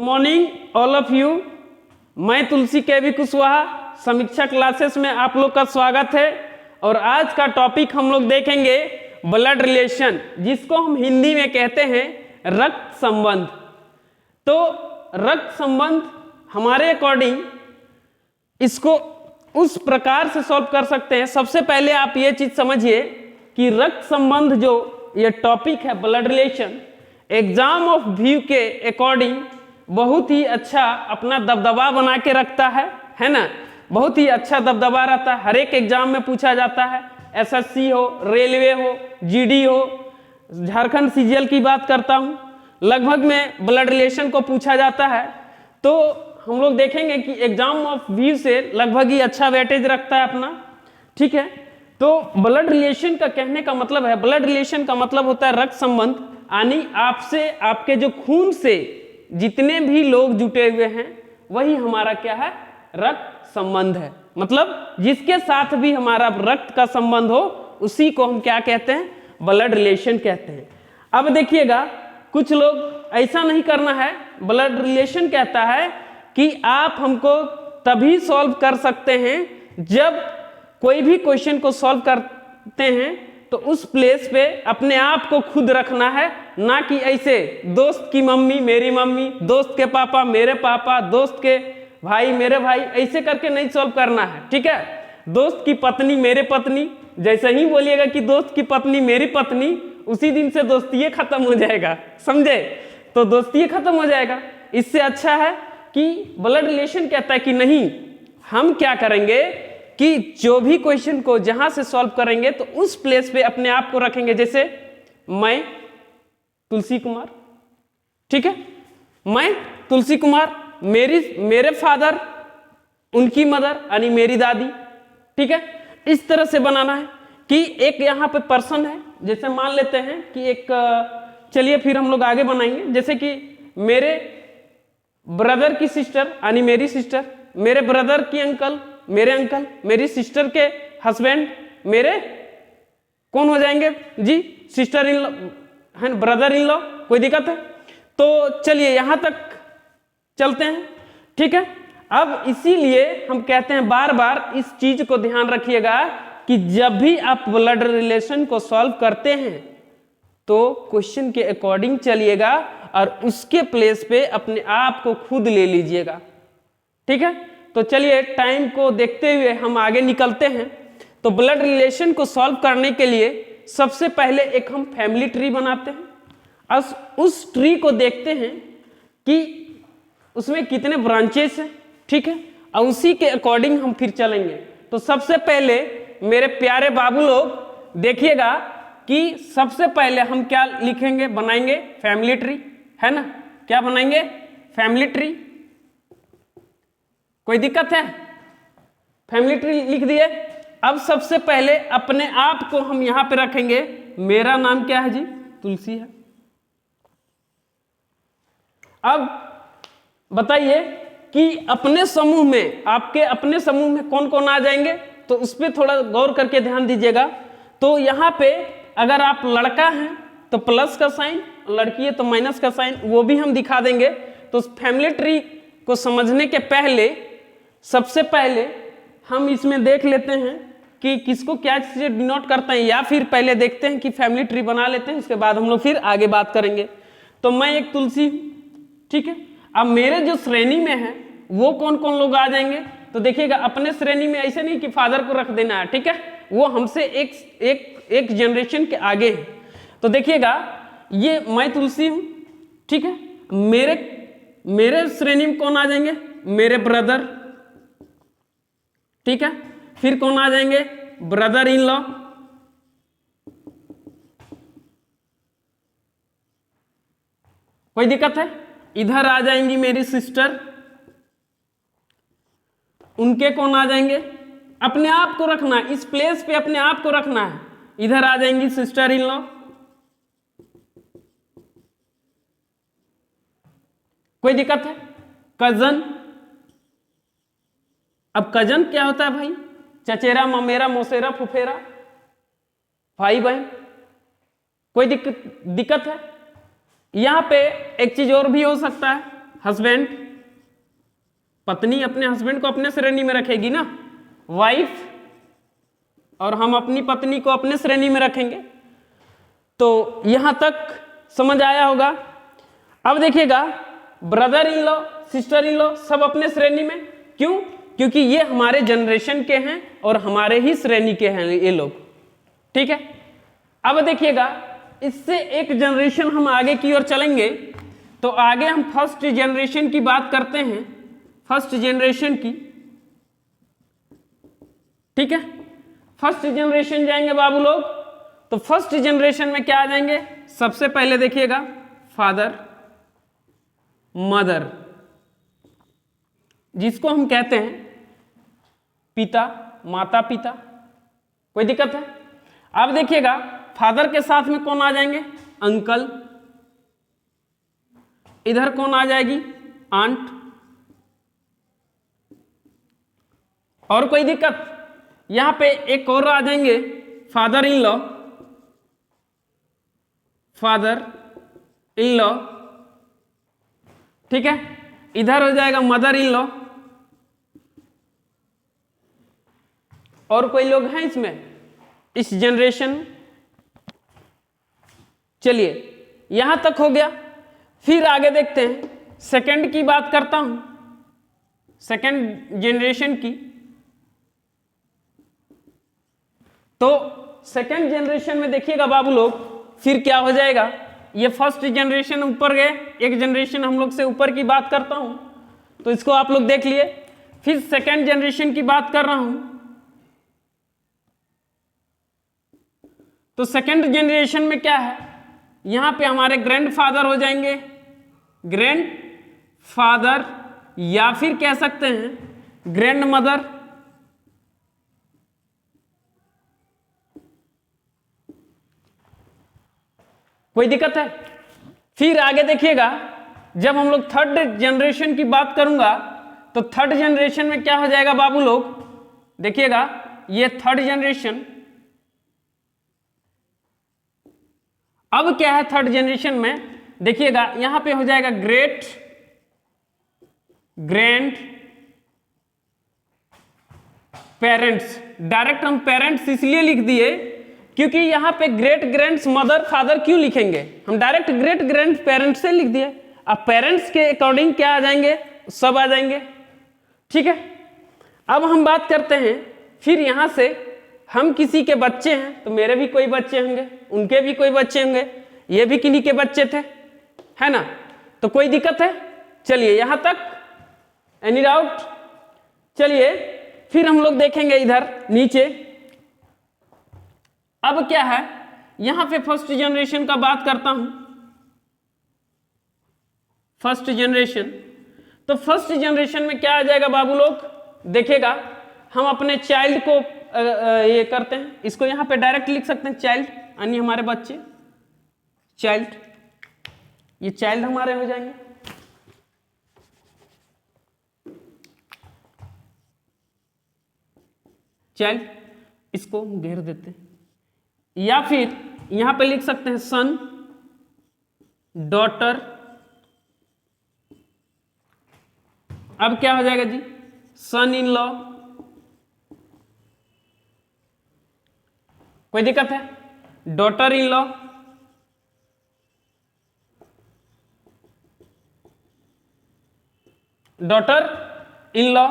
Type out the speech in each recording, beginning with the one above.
Good morning all of you. मैं तुलसी केवी कुशवाहा समीक्षा classes में आप लोग का स्वागत है। और आज का टॉपिक हम लोग देखेंगे ब्लड रिलेशन, जिसको हम हिंदी में कहते हैं रक्त संबंध। तो रक्त संबंध हमारे अकॉर्डिंग इसको उस प्रकार से सॉल्व कर सकते हैं। सबसे पहले आप ये चीज समझिए कि रक्त संबंध जो ये टॉपिक है blood relation, exam of view के अकॉर्डिंग बहुत ही अच्छा अपना दबदबा बना के रखता है ना। बहुत ही अच्छा दबदबा रहता है, हर एक एग्जाम में पूछा जाता है। एसएससी हो, रेलवे हो, जीडी हो, झारखंड सीजीएल की बात करता हूँ, लगभग में ब्लड रिलेशन को पूछा जाता है। तो हम लोग देखेंगे कि एग्जाम ऑफ व्यू से लगभग ही अच्छा वेटेज रखता है अपना, ठीक है। तो ब्लड रिलेशन का कहने का मतलब है, ब्लड रिलेशन का मतलब होता है रक्त संबंध, यानी आपसे आपके जो खून से जितने भी लोग जुटे हुए हैं वही हमारा क्या है, रक्त संबंध है। मतलब जिसके साथ भी हमारा रक्त का संबंध हो उसी को हम क्या कहते हैं, ब्लड रिलेशन कहते हैं। अब देखिएगा, कुछ लोग ऐसा नहीं करना है। ब्लड रिलेशन कहता है कि आप हमको तभी सॉल्व कर सकते हैं जब कोई भी क्वेश्चन को सॉल्व करते हैं तो उस प्लेस पे अपने आप को खुद रखना है, ना कि ऐसे दोस्त की मम्मी मेरी मम्मी, दोस्त के पापा मेरे पापा, दोस्त के भाई मेरे भाई, ऐसे करके नहीं सॉल्व करना है, ठीक है। दोस्त की पत्नी मेरे पत्नी, जैसे ही बोलिएगा कि दोस्त की पत्नी मेरी पत्नी, उसी दिन से दोस्ती खत्म हो जाएगा, समझे। तो दोस्ती खत्म हो जाएगा। इससे अच्छा है कि ब्लड रिलेशन कहता है कि नहीं, हम क्या करेंगे कि जो भी क्वेश्चन को जहां से सॉल्व करेंगे तो उस प्लेस पे अपने आप को रखेंगे। जैसे मैं तुलसी कुमार, ठीक है, मैं तुलसी कुमार, मेरे फादर, उनकी मदर यानी मेरी दादी, ठीक है। इस तरह से बनाना है कि एक यहाँ पे पर्सन है। जैसे मान लेते हैं कि एक, चलिए फिर हम लोग आगे बनाएंगे। जैसे कि मेरे ब्रदर की सिस्टर यानी मेरी सिस्टर, मेरे ब्रदर की अंकल मेरे अंकल, मेरी सिस्टर के हस्बैंड मेरे कौन हो जाएंगे जी, सिस्टर इन लॉ है, ब्रदर इन लॉ। कोई दिक्कत है? तो चलिए यहां तक चलते हैं, ठीक है। अब इसीलिए हम कहते हैं, बार बार इस चीज को ध्यान रखिएगा कि जब भी आप ब्लड रिलेशन को सॉल्व करते हैं तो क्वेश्चन के अकॉर्डिंग चलिएगा और उसके प्लेस पे अपने आप को खुद ले लीजिएगा, ठीक है। तो चलिए टाइम को देखते हुए हम आगे निकलते हैं। तो ब्लड रिलेशन को सॉल्व करने के लिए सबसे पहले एक हम फैमिली ट्री बनाते हैं और उस ट्री को देखते हैं कि उसमें कितने ब्रांचेस हैं, ठीक है, और उसी के अकॉर्डिंग हम फिर चलेंगे। तो सबसे पहले मेरे प्यारे बाबू लोग देखिएगा कि सबसे पहले हम क्या लिखेंगे, बनाएंगे फैमिली ट्री, है ना। क्या बनाएंगे? Family tree. कोई दिक्कत है? फैमिली ट्री लिख दिए। अब सबसे पहले अपने आप को हम यहां पे रखेंगे। मेरा नाम क्या है जी? तुलसी है। अब बताइए कि अपने समूह में, आपके अपने समूह में कौन कौन आ जाएंगे, तो उस पर थोड़ा गौर करके ध्यान दीजिएगा। तो यहां पे अगर आप लड़का हैं तो प्लस का साइन, लड़की है तो माइनस का साइन, वो भी हम दिखा देंगे। तो फैमिली ट्री को समझने के पहले सबसे पहले हम इसमें देख लेते हैं कि किसको क्या चीजें डिनोट करते हैं, या फिर पहले देखते हैं कि फैमिली ट्री बना लेते हैं, उसके बाद हम लोग फिर आगे बात करेंगे। तो मैं एक तुलसी, ठीक है। अब मेरे जो श्रेणी में है वो कौन कौन लोग आ जाएंगे, तो देखिएगा अपने श्रेणी में ऐसे नहीं कि फादर को रख देना है, ठीक है, वो हमसे एक जनरेशन के आगे है। तो देखिएगा ये मैं तुलसी हूं, ठीक है। मेरे श्रेणी में कौन आ जाएंगे? मेरे ब्रदर, ठीक है। फिर कौन आ जाएंगे? ब्रदर इन लॉ, कोई दिक्कत है? इधर आ जाएंगी मेरी सिस्टर, उनके कौन आ जाएंगे? अपने आप को रखना है, इस प्लेस पे अपने आप को रखना है। इधर आ जाएंगी सिस्टर इन लॉ, कोई दिक्कत है? कजन। अब कजन क्या होता है भाई? चचेरा, ममेरा, मौसेरा, फुफेरा, भाई बहन। कोई दिक्कत है? यहां पे एक चीज और भी हो सकता है, हस्बैंड, पत्नी अपने हस्बैंड को अपने श्रेणी में रखेगी ना, वाइफ, और हम अपनी पत्नी को अपने श्रेणी में रखेंगे। तो यहां तक समझ आया होगा। अब देखिएगा, brother in law, sister in law सब अपने श्रेणी में, क्यों? क्योंकि ये हमारे जनरेशन के हैं और हमारे ही श्रेणी के हैं ये लोग, ठीक है। अब देखिएगा, इससे एक जनरेशन हम आगे की ओर चलेंगे, तो आगे हम फर्स्ट जनरेशन की बात करते हैं, फर्स्ट जनरेशन की, ठीक है। फर्स्ट जनरेशन जाएंगे बाबू लोग, तो फर्स्ट जनरेशन में क्या आ जाएंगे? सबसे पहले देखिएगा, फादर, मदर, जिसको हम कहते हैं पिता, माता पिता, कोई दिक्कत है? अब देखिएगा, फादर के साथ में कौन आ जाएंगे? अंकल, इधर कौन आ जाएगी? आंट, और कोई दिक्कत? यहां पे एक और आ जाएंगे, father in law, father in law, ठीक है। इधर हो जाएगा मदर इन लॉ, और कोई लोग हैं इसमें, इस जनरेशन? चलिए, यहां तक हो गया। फिर आगे देखते हैं, सेकंड की बात करता हूं, सेकंड जनरेशन की। तो सेकंड जनरेशन में देखिएगा बाबू लोग, फिर क्या हो जाएगा? ये फर्स्ट जनरेशन ऊपर गए, एक जनरेशन हम लोग से ऊपर की बात करता हूं, तो इसको आप लोग देख लिए। फिर सेकंड जनरेशन की बात कर रहा हूं, तो सेकंड जनरेशन में क्या है? यहां पे हमारे ग्रैंडफादर हो जाएंगे, ग्रैंडफादर, या फिर कह सकते हैं ग्रैंड मदर, कोई दिक्कत है? फिर आगे देखिएगा, जब हम लोग थर्ड जनरेशन की बात करूंगा, तो थर्ड जनरेशन में क्या हो जाएगा बाबू लोग? देखिएगा, ये थर्ड जनरेशन, अब क्या है थर्ड जनरेशन में? देखिएगा, यहां पे हो जाएगा ग्रेट ग्रैंड पेरेंट्स। डायरेक्ट हम पेरेंट्स इसलिए लिख दिए क्योंकि यहां पे ग्रेट ग्रैंड्स मदर फादर क्यों लिखेंगे? हम डायरेक्ट ग्रेट ग्रैंड पेरेंट्स से लिख दिए। अब पेरेंट्स के अकॉर्डिंग क्या आ जाएंगे? सब आ जाएंगे, ठीक है। अब हम बात करते हैं, फिर यहां से हम किसी के बच्चे हैं, तो मेरे भी कोई बच्चे होंगे, उनके भी कोई बच्चे होंगे, ये भी किन्हीं के बच्चे थे, है ना? तो कोई दिक्कत है? चलिए यहां तक, एनी डाउट? चलिए फिर हम लोग देखेंगे इधर नीचे। अब क्या है, यहां पे फर्स्ट जनरेशन का बात करता हूं, फर्स्ट जनरेशन। तो फर्स्ट जनरेशन में क्या आ जाएगा बाबू लोग? देखिएगा, हम अपने चाइल्ड को ये करते हैं, इसको यहां पे डायरेक्ट लिख सकते हैं चाइल्ड, यानी हमारे बच्चे, चाइल्ड, ये चाइल्ड हमारे हो जाएंगे। चाइल्ड, इसको घेर देते हैं, या फिर यहां पे लिख सकते हैं सन, डॉटर। अब क्या हो जाएगा जी? सन इन लॉ, कोई दिक्कत है? Daughter in law, daughter in law.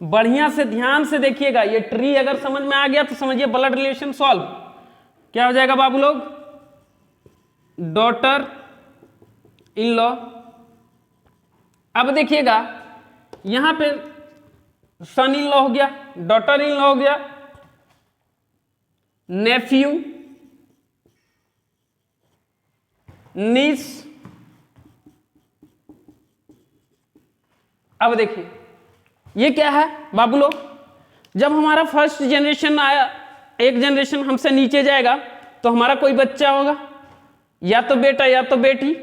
बढ़िया से ध्यान से देखिएगा, ये ट्री अगर समझ में आ गया तो समझिए ब्लड रिलेशन सॉल्व। क्या हो जाएगा बाबू लोग? Daughter in law. अब देखिएगा, यहां पे सन इन लॉ हो गया, डॉटर इन लॉ हो गया, नेफ्यू, नीस। अब देखिए ये क्या है बाबू लोग? जब हमारा फर्स्ट जनरेशन आया, एक जनरेशन हमसे नीचे जाएगा, तो हमारा कोई बच्चा होगा, या तो बेटा या तो बेटी,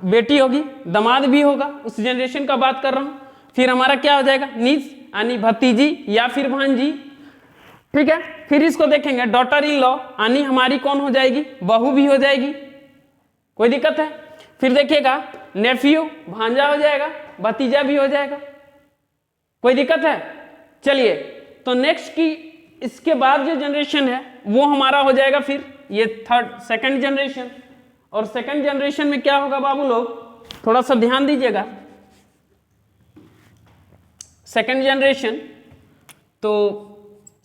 बेटी होगी, दामाद भी होगा, उस जनरेशन का बात कर रहा हूं। फिर हमारा क्या हो जाएगा? नीस, यानी भतीजी या फिर भांजी, ठीक है। फिर इसको देखेंगे डॉटर इन लॉ, यानी हमारी कौन हो जाएगी? बहू भी हो जाएगी, कोई दिक्कत है? फिर देखिएगा नेफ्यू भांजा हो जाएगा, भतीजा भी हो जाएगा, कोई दिक्कत है? चलिए तो नेक्स्ट की इसके बाद जो जनरेशन है वो हमारा हो जाएगा फिर ये सेकंड जनरेशन। और सेकंड जनरेशन में क्या होगा बाबू लोग, थोड़ा सा ध्यान दीजिएगा। सेकंड जनरेशन, तो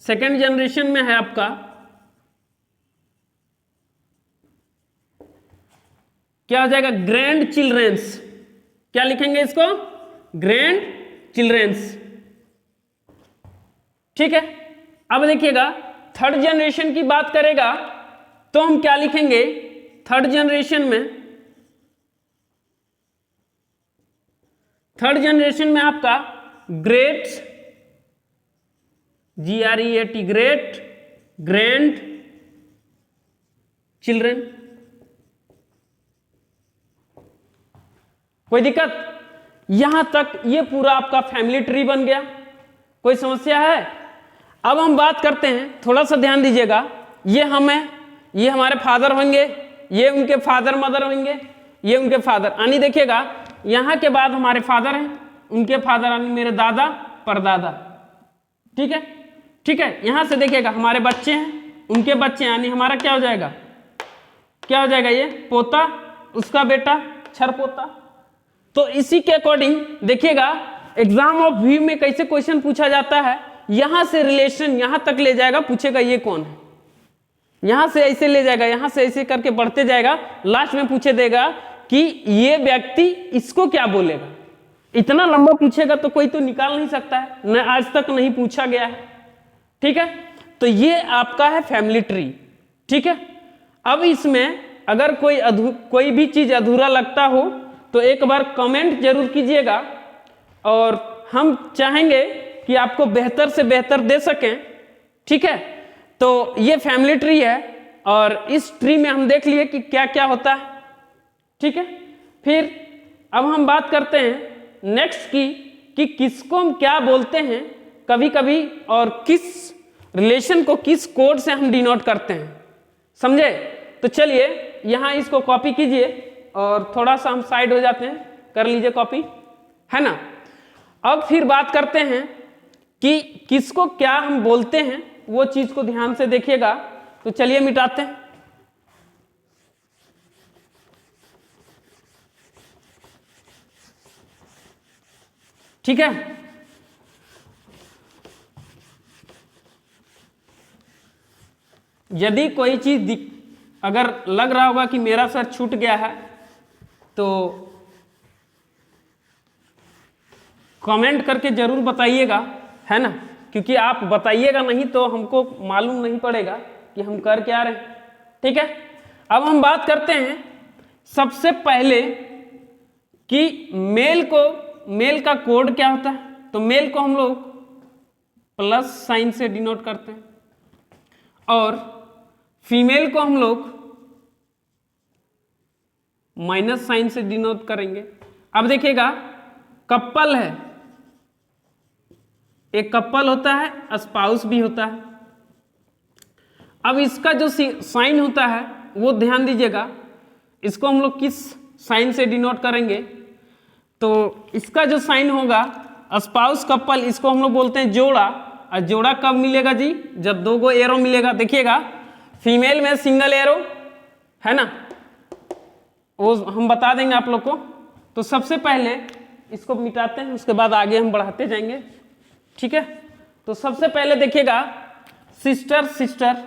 सेकंड जनरेशन में है आपका क्या हो जाएगा, ग्रैंड चिल्ड्रेंस। क्या लिखेंगे इसको, ग्रैंड चिल्ड्रेंस, ठीक है। अब देखिएगा थर्ड जनरेशन की बात करेगा तो हम क्या लिखेंगे, थर्ड जनरेशन में आपका great, GREAT, great grand children, कोई दिक्कत? यहां तक ये पूरा आपका फैमिली ट्री बन गया, कोई समस्या है? अब हम बात करते हैं, थोड़ा सा ध्यान दीजिएगा, ये हम हैं, ये हमारे फादर होंगे, ये उनके फादर मदर होंगे, ये उनके फादर, यानी देखिएगा यहां के बाद हमारे फादर हैं, उनके फादर यानी मेरे दादा परदादा, ठीक है, ठीक है। यहां से देखिएगा हमारे बच्चे हैं, उनके बच्चे यानी हमारा क्या हो जाएगा, क्या हो जाएगा, ये पोता, उसका बेटा छर पोता। तो इसी के अकॉर्डिंग देखिएगा एग्जाम ऑफ व्यू में कैसे क्वेश्चन पूछा जाता है, यहां से रिलेशन यहां तक ले जाएगा, पूछेगा ये कौन है, यहां से ऐसे ले जाएगा, यहां से ऐसे करके बढ़ते जाएगा, लास्ट में पूछे देगा कि ये व्यक्ति इसको क्या बोलेगा। इतना लंबा पूछेगा तो कोई तो निकाल नहीं सकता है, न आज तक नहीं पूछा गया है, ठीक है। तो ये आपका है फैमिली ट्री, ठीक है। अब इसमें अगर कोई भी चीज अधूरा लगता हो तो एक बार कमेंट जरूर कीजिएगा, और हम चाहेंगे कि आपको बेहतर से बेहतर दे सकें, ठीक है। तो ये फैमिली ट्री है, और इस ट्री में हम देख लिए कि क्या क्या होता है, ठीक है। फिर अब हम बात करते हैं नेक्स्ट की कि किसको हम क्या बोलते हैं कभी कभी, और किस रिलेशन को किस कोड से हम डिनोट करते हैं, समझे? तो चलिए यहां इसको कॉपी कीजिए, और थोड़ा सा हम साइड हो जाते हैं, कर लीजिए कॉपी, है ना। अब फिर बात करते हैं कि किसको क्या हम बोलते हैं, वो चीज को ध्यान से देखिएगा। तो चलिए मिटाते हैं, ठीक है। यदि कोई चीज अगर लग रहा होगा कि मेरा सर छूट गया है तो कमेंट करके जरूर बताइएगा, है ना, क्योंकि आप बताइएगा नहीं तो हमको मालूम नहीं पड़ेगा कि हम कर क्या रहे हैं, ठीक है। अब हम बात करते हैं सबसे पहले कि मेल का कोड क्या होता है। तो मेल को हम लोग प्लस साइन से डिनोट करते हैं, और फीमेल को हम लोग माइनस साइन से डिनोट करेंगे। अब देखिएगा कपल है, एक कपल होता है, स्पाउस भी होता है। अब इसका जो साइन होता है वो ध्यान दीजिएगा, इसको हम लोग किस साइन से डिनोट करेंगे। तो इसका जो साइन होगा स्पाउस कपल, इसको हम लोग बोलते हैं जोड़ा। और जोड़ा कब मिलेगा जी, जब दो गो एरो मिलेगा। देखिएगा फीमेल में सिंगल एरो है ना, वो हम बता देंगे आप लोग को। तो सबसे पहले इसको मिटाते हैं, उसके बाद आगे हम बढ़ाते जाएंगे, ठीक है। तो सबसे पहले देखिएगा सिस्टर सिस्टर,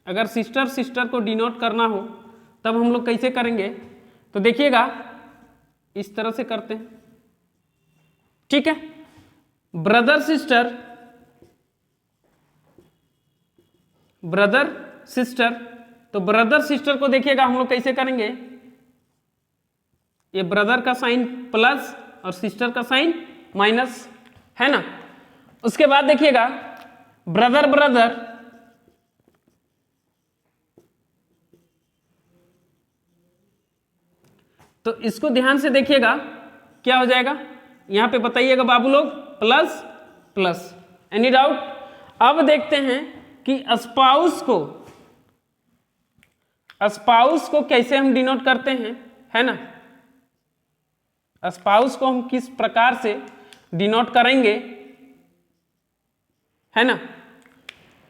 अगर सिस्टर सिस्टर को डिनोट करना हो तब हम लोग कैसे करेंगे। तो देखिएगा इस तरह से करते हैं, ठीक है। ब्रदर सिस्टर, ब्रदर सिस्टर, तो ब्रदर सिस्टर को देखिएगा हम लोग कैसे करेंगे। ये ब्रदर का साइन प्लस और सिस्टर का साइन माइनस, है ना। उसके बाद देखिएगा ब्रदर ब्रदर, तो इसको ध्यान से देखिएगा क्या हो जाएगा, यहां पे बताइएगा बाबू लोग, प्लस प्लस। Any doubt. अब देखते हैं कि स्पाउस स्पाउस को कैसे हम डिनोट करते हैं, है ना, स्पाउस को हम किस प्रकार से डिनोट करेंगे, है ना।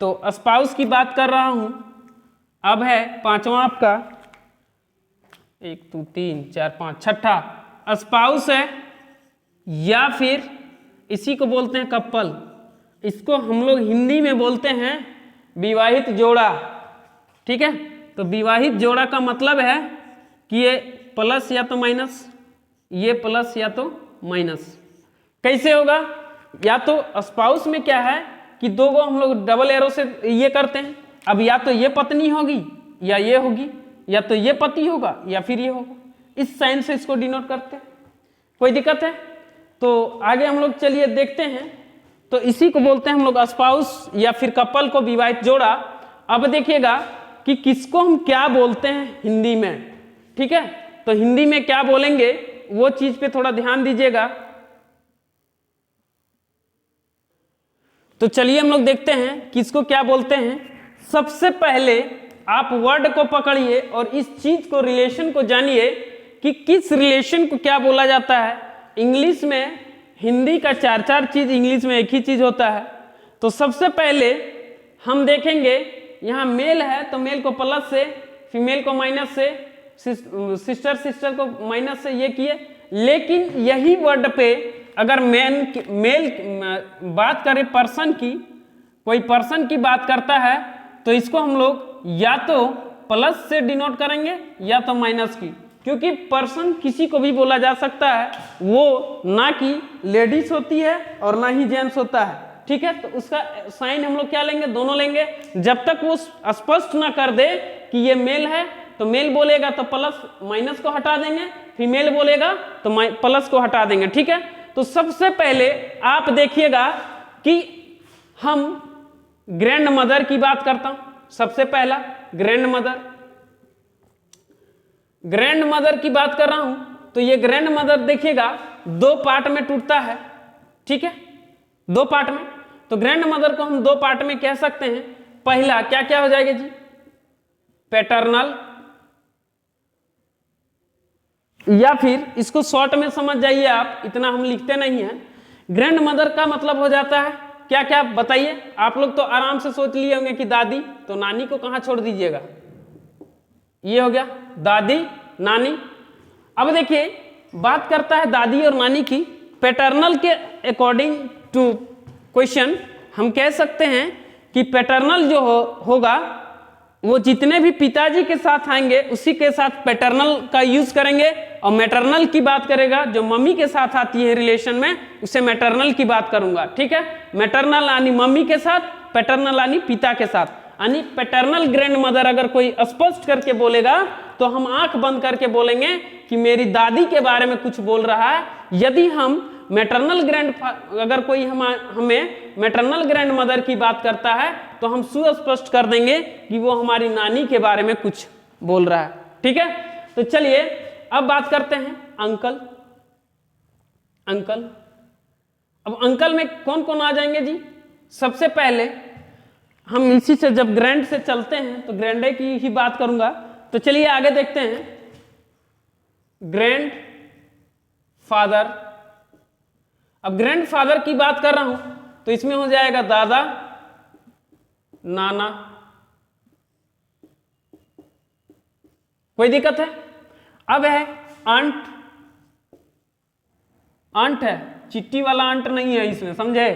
तो स्पाउस की बात कर रहा हूं। अब है पांचवा आपका, 1 2 3 4 5 छठा स्पाउस है, या फिर इसी को बोलते हैं कपल। इसको हम लोग हिंदी में बोलते हैं विवाहित जोड़ा, ठीक है। तो विवाहित जोड़ा का मतलब है कि ये प्लस या तो माइनस, ये प्लस या तो माइनस। कैसे होगा, या तो स्पाउस में क्या है कि दो को हम लोग डबल एरो से ये करते हैं। अब या तो ये पत्नी होगी या ये होगी, या तो ये पति होगा या फिर ये होगा, इस साइन से इसको डिनोट करते हैं। कोई दिक्कत है? तो आगे हम लोग चलिए देखते हैं। तो इसी को बोलते हैं हम लोग स्पाउस या फिर कपल को, विवाहित जोड़ा। अब देखिएगा कि किसको हम क्या बोलते हैं हिंदी में, ठीक है। तो हिंदी में क्या बोलेंगे वो चीज पे थोड़ा ध्यान दीजिएगा। तो चलिए हम लोग देखते हैं किसको क्या बोलते हैं। सबसे पहले आप वर्ड को पकड़िए और इस चीज को, रिलेशन को जानिए कि किस रिलेशन को क्या बोला जाता है। इंग्लिश में, हिंदी का 4 चीज, इंग्लिश में एक ही चीज होता है। तो सबसे पहले हम देखेंगे, यहाँ मेल है तो मेल को प्लस से, फीमेल को माइनस से, सिस्टर को माइनस से ये किए। लेकिन यही वर्ड पे अगर मेल बात करें पर्सन की, कोई पर्सन की बात करता है तो इसको हम लोग या तो प्लस से डिनोट करेंगे या तो माइनस की, क्योंकि पर्सन किसी को भी बोला जा सकता है, वो ना कि लेडीज होती है और ना ही जेंट्स होता है, ठीक है। तो उसका साइन हम लोग क्या लेंगे, दोनों लेंगे। जब तक वो स्पष्ट ना कर दे कि ये मेल है तो मेल बोलेगा तो प्लस माइनस को हटा देंगे, फीमेल बोलेगा तो प्लस को हटा देंगे, ठीक है। तो सबसे पहले आप देखिएगा कि हम ग्रैंड मदर की बात करता हूं। सबसे पहला ग्रैंड मदर की बात कर रहा हूं। तो ये ग्रैंड मदर देखिएगा 2 पार्ट में टूटता है, ठीक है, 2 पार्ट में। तो ग्रैंड मदर को हम 2 पार्ट में कह सकते हैं। पहला क्या क्या हो जाएगा जी, पैटर्नल, या फिर इसको शॉर्ट में समझ जाइए आप, इतना हम लिखते नहीं है। ग्रैंड मदर का मतलब हो जाता है क्या क्या बताइए। आप लोग तो आराम से सोच लिए होंगे कि दादी, तो नानी को कहां छोड़ दीजिएगा, ये हो गया दादी नानी। अब देखिए बात करता है दादी और नानी की। पैटर्नल के अकॉर्डिंग टू क्वेश्चन हम कह सकते हैं कि पैटर्नल जो होगा वो जितने भी पिताजी के साथ आएंगे उसी के साथ पैटर्नल का यूज करेंगे, और मैटरनल की बात करेगा जो मम्मी के साथ आती है रिलेशन में, उसे मैटरनल की बात करूंगा, ठीक है। मैटरनल यानी मम्मी के साथ, पैटर्नल यानी पिता के साथ। यानी पैटर्नल ग्रैंड मदर अगर कोई स्पष्ट करके बोलेगा तो हम आंख बंद करके बोलेंगे कि मेरी दादी के बारे में कुछ बोल रहा है। यदि हम मैटरनल अगर कोई हमें मैटरनल ग्रैंड मदर की बात करता है तो हम सुस्पष्ट कर देंगे कि वो हमारी नानी के बारे में कुछ बोल रहा है, ठीक है। तो चलिए अब बात करते हैं अंकल। अब अंकल में कौन कौन आ जाएंगे जी। सबसे पहले हम इसी से जब ग्रैंड से चलते हैं तो ग्रैंडे की ही बात करूंगा। तो चलिए आगे देखते हैं। Grand father. अब ग्रैंड फादर की बात कर रहा हूं तो इसमें हो जाएगा दादा, नाना। कोई दिक्कत है? अब है आंट। आंट है, चिट्टी वाला आंट नहीं है इसमें, समझे,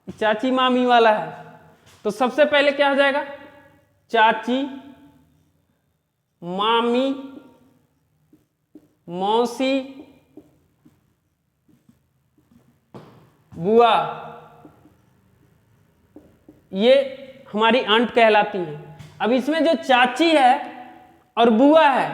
चाची मामी वाला है। तो सबसे पहले क्या हो जाएगा, चाची, मामी, मौसी, बुआ, ये हमारी आंट कहलाती है। अब इसमें जो चाची है और बुआ है,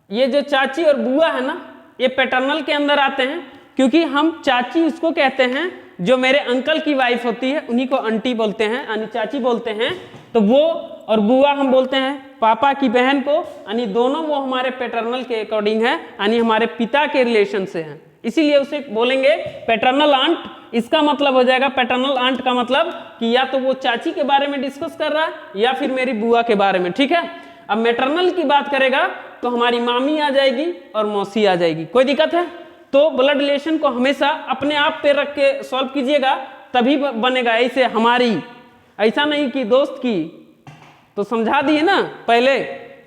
ये जो चाची और बुआ है ना, ये पैटर्नल के अंदर आते हैं, क्योंकि हम चाची उसको कहते हैं जो मेरे अंकल की वाइफ होती है, उन्हीं को आंटी बोलते हैं यानी चाची बोलते हैं। तो वो और बुआ हम बोलते हैं पापा की बहन को, यानी दोनों वो हमारे पैटर्नल के अकॉर्डिंग है, यानी हमारे पिता के रिलेशन से हैं, इसीलिए उसे बोलेंगे पैटर्नल आंट। इसका मतलब हो जाएगा पैटर्नल आंट का मतलब कि या तो वो चाची के बारे में डिस्कस कर रहा है या फिर मेरी बुआ के बारे में, ठीक है। अब मैटरनल की बात करेगा तो हमारी मामी आ जाएगी और मौसी आ जाएगी। कोई दिक्कत है? तो ब्लड रिलेशन को हमेशा अपने आप पे रख के सॉल्व कीजिएगा, तभी बनेगा। ऐसे हमारी, ऐसा नहीं कि दोस्त की, तो समझा दिए ना पहले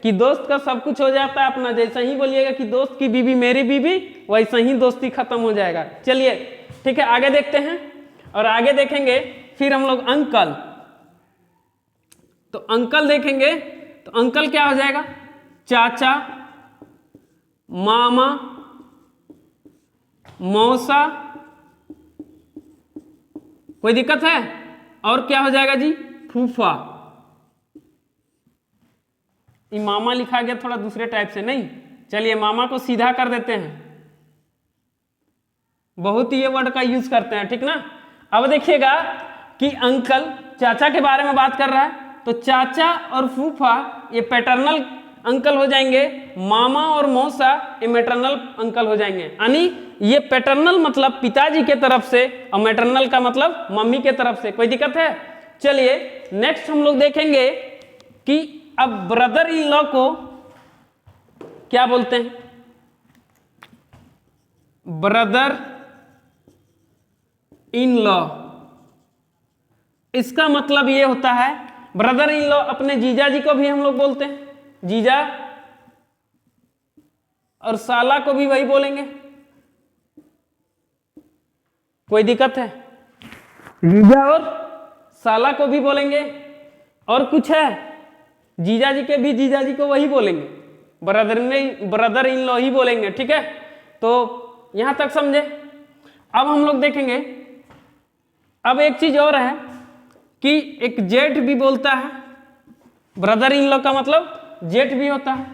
कि दोस्त का सब कुछ हो जाता है अपना। जैसा ही बोलिएगा कि दोस्त की बीवी मेरी बीवी, वैसा ही दोस्ती खत्म हो जाएगा। चलिए ठीक है, आगे देखते हैं। और आगे देखेंगे फिर हम लोग अंकल। तो अंकल देखेंगे तो अंकल क्या हो जाएगा? चाचा, मामा, मौसा। कोई दिक्कत है? और क्या हो जाएगा जी? फूफा। ये मामा लिखा गया थोड़ा दूसरे टाइप से, नहीं? चलिए मामा को सीधा कर देते हैं, बहुत ही ये वर्ड का यूज करते हैं, ठीक ना। अब देखिएगा कि अंकल चाचा के बारे में बात कर रहा है, तो चाचा और फूफा ये पैटर्नल अंकल हो जाएंगे, मामा और मौसा ये मैटरनल अंकल हो जाएंगे। यानी ये पैटर्नल मतलब पिताजी के तरफ से और मैटरनल का मतलब मम्मी के तरफ से। कोई दिक्कत है? चलिए नेक्स्ट हम लोग देखेंगे कि अब ब्रदर इन लॉ को क्या बोलते हैं? ब्रदर इन लॉ, इसका मतलब ये होता है, ब्रदर इन लॉ अपने जीजा जी को भी हम लोग बोलते हैं, जीजा, और साला को भी वही बोलेंगे। कोई दिक्कत है? जीजा और साला को भी बोलेंगे। और कुछ है? जीजा जी के भी जीजा जी को वही बोलेंगे, ब्रदर इन लॉ ही बोलेंगे। ठीक है, तो यहां तक समझे। अब हम लोग देखेंगे, अब एक चीज और है कि एक जेठ भी बोलता है, ब्रदर इन लॉ का मतलब जेठ भी होता है।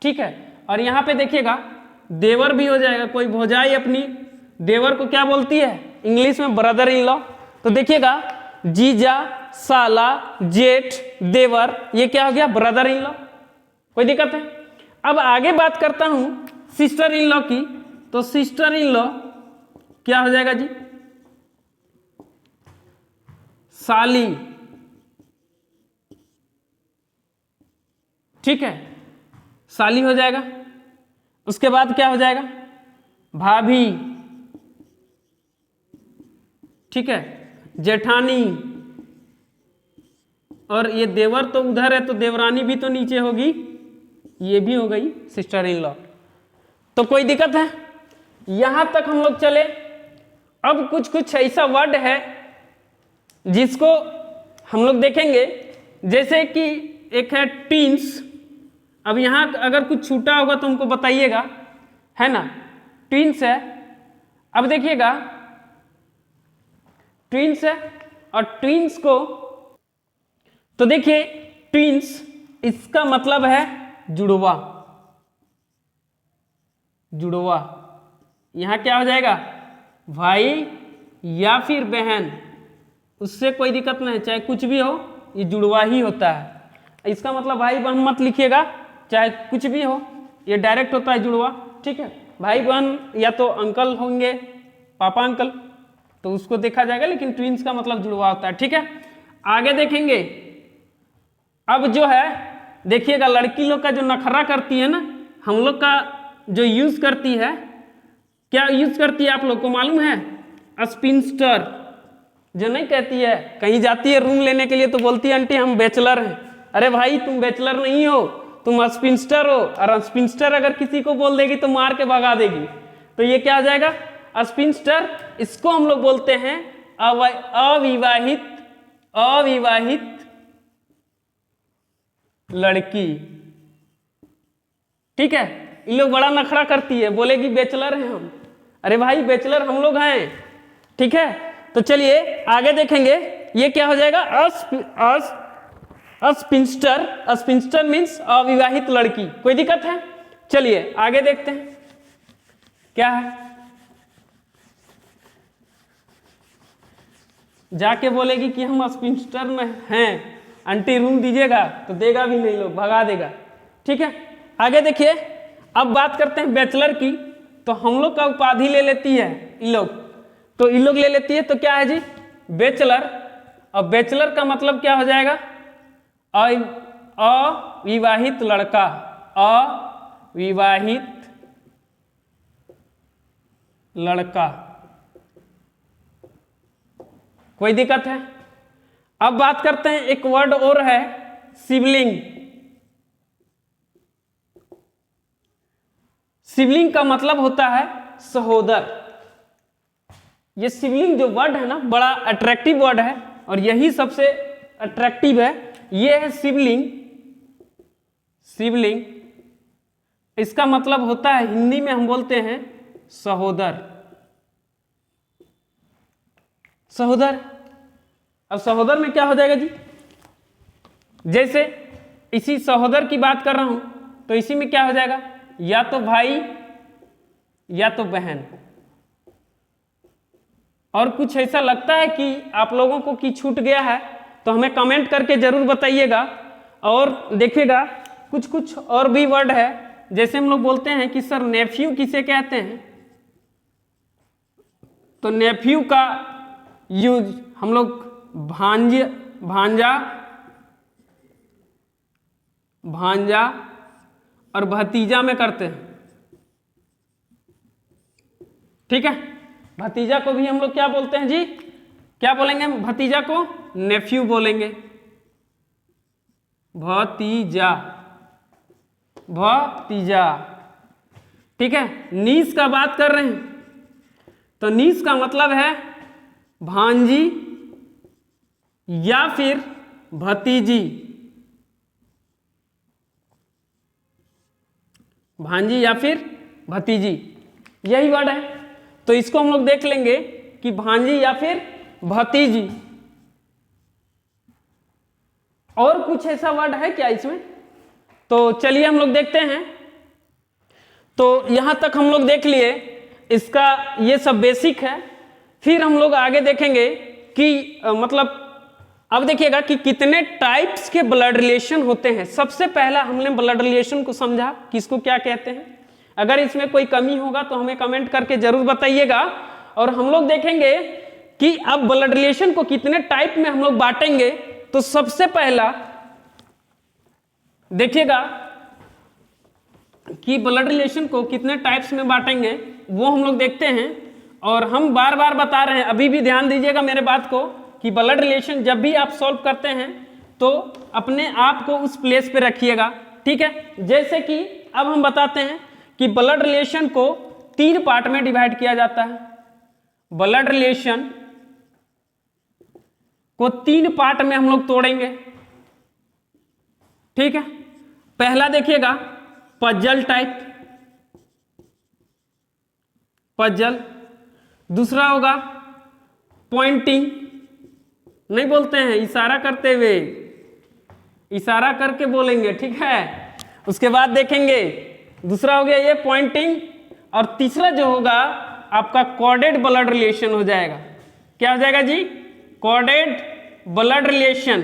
ठीक है, और यहां पे देखिएगा देवर भी हो जाएगा। कोई भौजाई अपनी देवर को क्या बोलती है इंग्लिश में? Brother in law. तो देखिएगा जीजा, साला, जेठ, देवर, ये क्या हो गया? Brother in law. कोई दिक्कत है? अब आगे बात करता हूं सिस्टर इन लॉ की। तो सिस्टर इन लॉ क्या हो जाएगा जी? साली। ठीक है, साली हो जाएगा। उसके बाद क्या हो जाएगा? भाभी। ठीक है, जेठानी। और ये देवर तो उधर है, तो देवरानी भी तो नीचे होगी, ये भी हो गई सिस्टर इन लॉ। तो कोई दिक्कत है? यहां तक हम लोग चले। अब कुछ कुछ ऐसा वर्ड है जिसको हम लोग देखेंगे, जैसे कि एक है ट्विंस। अब यहां अगर कुछ छूटा होगा तो हमको बताइएगा, है ना। ट्विंस है। अब देखिएगा ट्विंस है, और ट्विंस को तो देखिए ट्विंस इसका मतलब है जुड़वा। जुड़वा यहां क्या हो जाएगा? भाई या फिर बहन, उससे कोई दिक्कत नहीं, चाहे कुछ भी हो, ये जुड़वा ही होता है। इसका मतलब भाई बहन मत लिखिएगा, चाहे कुछ भी हो, ये डायरेक्ट होता है जुड़वा। ठीक है, भाई बहन या तो अंकल होंगे, पापा अंकल, तो उसको देखा जाएगा, लेकिन ट्विंस का मतलब जुड़वा होता है। ठीक है, आगे देखेंगे। अब जो है देखिएगा लड़की लोग का जो नखरा करती है ना, हम लोग का जो यूज करती है, क्या यूज करती है आप लोग को मालूम है? स्पिंस्टर। जो नहीं कहती है, कहीं जाती है रूम लेने के लिए तो बोलती है आंटी हम बैचलर हैं। अरे भाई तुम बैचलर नहीं हो, तुम स्पिंस्टर हो। और स्पिंस्टर अगर किसी को बोल देगी तो मार के भगा देगी। तो ये क्या आ जाएगा? स्पिंस्टर। इसको हम लोग बोलते हैं अविवाहित लड़की। ठीक है, ये लोग बड़ा नखरा करती है, बोलेगी बैचलर हैं हम। अरे भाई बैचलर हम लोग हैं। ठीक है, तो चलिए आगे देखेंगे। ये क्या हो जाएगा? स्पिंस्टर। स्पिंस्टर मीन्स अविवाहित लड़की। कोई दिक्कत है? चलिए आगे देखते हैं क्या है। जाके बोलेगी कि हम स्पिंस्टर में हैं, आंटी रूम दीजिएगा, तो देगा भी नहीं, लोग भगा देगा। ठीक है, आगे देखिए। अब बात करते हैं बैचलर की। तो हम लोग का उपाधि ले लेती है इन लोग, तो इन लोग ले लेती है, तो क्या है जी? बैचलर। और बैचलर का मतलब क्या हो जाएगा? अविवाहित लड़का, अविवाहित लड़का। कोई दिक्कत है? अब बात करते हैं, एक वर्ड और है सिबलिंग। सिबलिंग का मतलब होता है सहोदर। ये सिबलिंग जो वर्ड है ना, बड़ा अट्रैक्टिव वर्ड है और यही सबसे अट्रैक्टिव है। ये है सिबलिंग। सिबलिंग इसका मतलब होता है, हिंदी में हम बोलते हैं सहोदर। सहोदर। अब सहोदर में क्या हो जाएगा जी? जैसे इसी सहोदर की बात कर रहा हूं तो इसी में क्या हो जाएगा? या तो भाई या तो बहन। और कुछ ऐसा लगता है कि आप लोगों को कि छूट गया है तो हमें कमेंट करके जरूर बताइएगा। और देखिएगा कुछ कुछ और भी वर्ड है, जैसे हम लोग बोलते हैं कि सर नेफ्यू किसे कहते हैं, तो नेफ्यू का यूज हम लोग भांजा, भांजा और भतीजा में करते हैं। ठीक है, भतीजा को भी हम लोग क्या बोलते हैं जी? क्या बोलेंगे? भतीजा को नेफ्यू बोलेंगे। भतीजा, भतीजा। ठीक है, नीस का बात कर रहे हैं तो नीस का मतलब है भांजी या फिर भतीजी। भांजी या फिर भतीजी, यही वर्ड है। तो इसको हम लोग देख लेंगे कि भांजी या फिर भतीजी। और कुछ ऐसा वर्ड है क्या इसमें? तो चलिए हम लोग देखते हैं। तो यहां तक हम लोग देख लिए, इसका ये सब बेसिक है। फिर हम लोग आगे देखेंगे कि मतलब अब देखिएगा कि कितने टाइप्स के ब्लड रिलेशन होते हैं। सबसे पहला हमने ब्लड रिलेशन को समझा कि इसको क्या कहते हैं। अगर इसमें कोई कमी होगा तो हमें कमेंट करके जरूर बताइएगा। और हम लोग देखेंगे कि अब ब्लड रिलेशन को कितने टाइप में हम लोग बांटेंगे। तो सबसे पहला देखिएगा कि ब्लड रिलेशन को कितने टाइप्स में बांटेंगे, वो हम लोग देखते हैं। और हम बार बार बता रहे हैं, अभी भी ध्यान दीजिएगा मेरे बात को, कि ब्लड रिलेशन जब भी आप सॉल्व करते हैं तो अपने आप को उस प्लेस पे रखिएगा। ठीक है, जैसे कि अब हम बताते हैं कि ब्लड रिलेशन को 3 पार्ट में डिवाइड किया जाता है। ब्लड रिलेशन को 3 पार्ट में हम लोग तोड़ेंगे। ठीक है, पहला देखिएगा पजल टाइप, पजल। दूसरा होगा पॉइंटिंग, नहीं बोलते हैं, इशारा करते हुए, इशारा करके बोलेंगे। ठीक है, उसके बाद देखेंगे दूसरा हो गया ये पॉइंटिंग। और तीसरा जो होगा आपका कॉर्डेड ब्लड रिलेशन हो जाएगा। क्या हो जाएगा जी? Corded blood relation.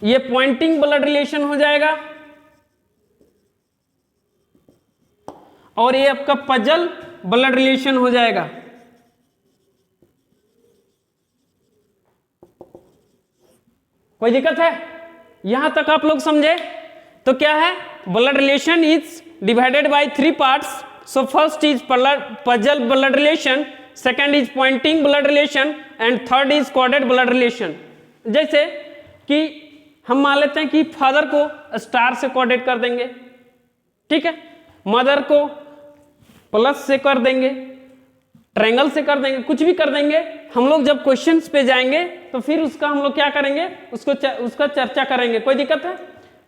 ये पॉइंटिंग ब्लड रिलेशन हो जाएगा और ये आपका पजल ब्लड रिलेशन हो जाएगा। कोई दिक्कत है? यहां तक आप लोग समझे? तो क्या है, blood relation is divided by 3 parts. So first is puzzle blood relation, second is pointing blood relation and third is corded blood relation. जैसे कि हम मान लेते हैं कि फादर को स्टार से कॉर्डेड कर देंगे। ठीक है, मदर को प्लस से कर देंगे, ट्रायंगल से कर देंगे, कुछ भी कर देंगे। हम लोग जब क्वेश्चंस पे जाएंगे तो फिर उसका हम लोग क्या करेंगे, उसका चर्चा करेंगे। कोई दिक्कत है?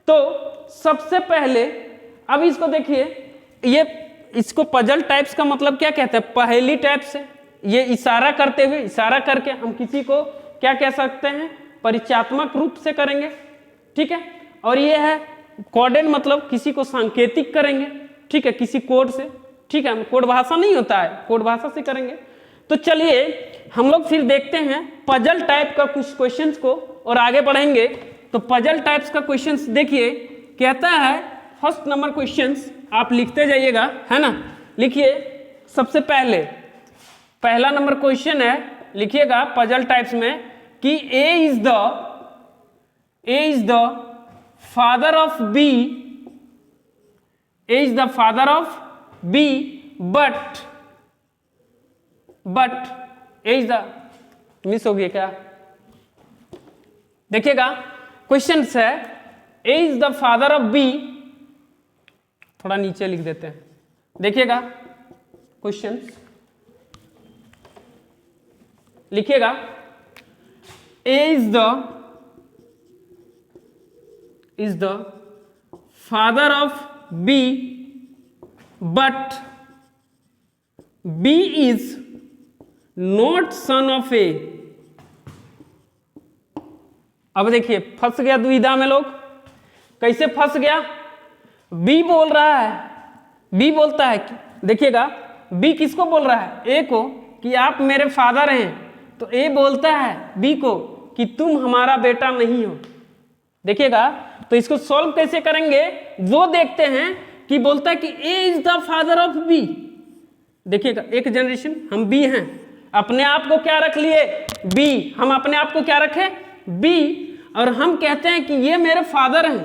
तो सबसे पहले अब इसको देखिए, ये इसको पजल टाइप्स का मतलब क्या कहते हैं? पहली टाइप से ये इशारा करते हुए, इशारा करके हम किसी को क्या कह सकते हैं? परिचयात्मक रूप से करेंगे। ठीक है, और ये है कॉर्डेड, मतलब किसी को सांकेतिक करेंगे। ठीक है, किसी कोड से। ठीक है, कोड भाषा नहीं होता है, कोड भाषा से करेंगे। तो चलिए हम लोग फिर देखते हैं पजल टाइप का कुछ क्वेश्चंस को और आगे बढ़ेंगे। तो पजल टाइप्स का क्वेश्चंस देखिए, कहता है फर्स्ट नंबर क्वेश्चंस आप लिखते जाइएगा, है ना। लिखिए, सबसे पहले पहला नंबर क्वेश्चन है, लिखिएगा पजल टाइप्स में कि A is the A is the father of B, A is the father of B, but A is the, miss हो गया क्या? देखिएगा क्वेश्चन है A is the father of B, थोड़ा नीचे लिख देते हैं, देखिएगा क्वेश्चन लिखिएगा A is the father of B, but B is not son of A। अब देखिए फंस गया दुविधा में लोग। कैसे फंस गया? बी बोल रहा है, बी बोलता है कि देखिएगा बी किसको बोल रहा है? ए को, कि आप मेरे फादर हैं। तो ए बोलता है बी को कि तुम हमारा बेटा नहीं हो। देखिएगा तो इसको सॉल्व कैसे करेंगे वो देखते हैं। कि बोलता है कि A is the father of B. देखिएगा एक जनरेशन हम बी हैं, अपने आप को क्या रख लिए? बी। हम अपने आप को क्या रखे? बी। और हम कहते हैं कि ये मेरे फादर हैं।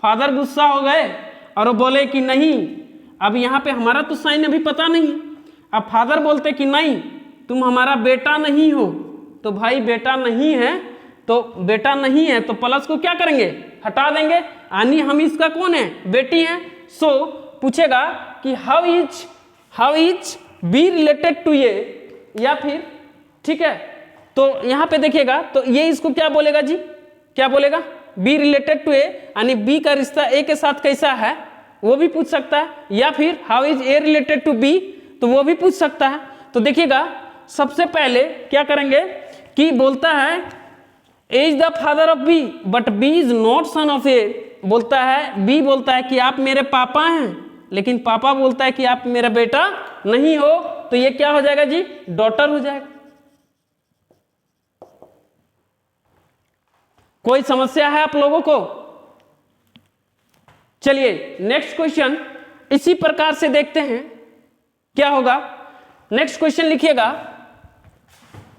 फादर गुस्सा हो गए और वो बोले कि नहीं, अब यहाँ पे हमारा तो साइन अभी पता नहीं। अब फादर बोलते कि नहीं, तुम हमारा बेटा नहीं हो। तो भाई बेटा नहीं है तो बेटा नहीं है तो प्लस को क्या करेंगे? हटा देंगे, यानी हम इसका कौन है? बेटी हैं। सो पूछेगा कि how is B related to A, या फिर ठीक है। तो यहाँ पे देखिएगा तो ये इसको क्या बोलेगा जी? क्या बोलेगा? बी रिलेटेड टू ए, यानी बी का रिश्ता ए के साथ कैसा है वो भी पूछ सकता है। या फिर how is A related to B, तो वो भी पूछ सकता है। तो देखिएगा सबसे पहले क्या करेंगे कि बोलता है A is the father of B but B is not son of A. बोलता है बी बोलता है कि आप मेरे पापा हैं, लेकिन पापा बोलता है कि आप मेरा बेटा नहीं हो। तो ये क्या हो जाएगा जी? डॉटर हो जाएगा। कोई समस्या है आप लोगों को? चलिए नेक्स्ट क्वेश्चन इसी प्रकार से देखते हैं क्या होगा। नेक्स्ट क्वेश्चन लिखिएगा।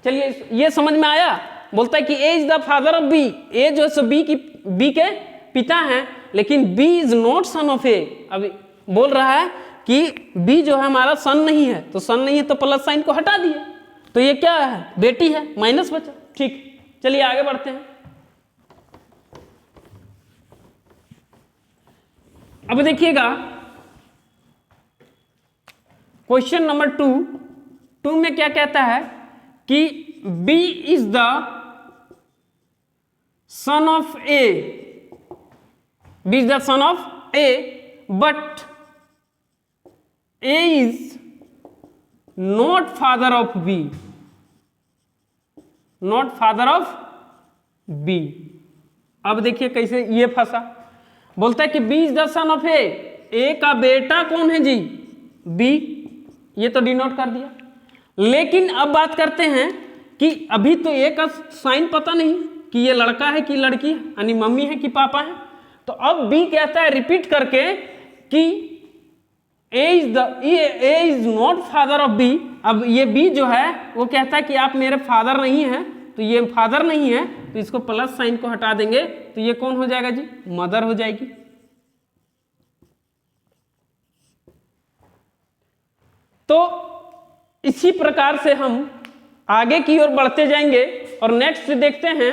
चलिए ये समझ में आया। बोलता है कि A is the father of B, A जो है बी के पिता हैं, लेकिन B is not son of A. अभी बोल रहा है कि बी जो है हमारा सन नहीं है, तो सन नहीं है तो प्लस साइन को हटा दिए, तो ये क्या है? बेटी है, माइनस बचा। ठीक, चलिए आगे बढ़ते हैं। अब देखिएगा क्वेश्चन नंबर 2 में क्या कहता है कि B is the son of A, B is the son of A, but A is not father of B, not father of B। अब देखिए कैसे ये फंसा। बोलता है कि B is the son of A, A का बेटा कौन है जी? B, ये तो डिनोट कर दिया। लेकिन अब बात करते हैं कि अभी तो ए का साइन पता नहीं कि ये लड़का है कि लड़की है, यानी मम्मी है कि पापा है। तो अब बी कहता है रिपीट करके कि A is not father of B. अब ये बी जो है वो कहता है कि आप मेरे फादर नहीं हैं, तो ये फादर नहीं है तो इसको प्लस साइन को हटा देंगे, तो ये कौन हो जाएगा जी? मदर हो जाएगी। तो इसी प्रकार से हम आगे की ओर बढ़ते जाएंगे और नेक्स्ट देखते हैं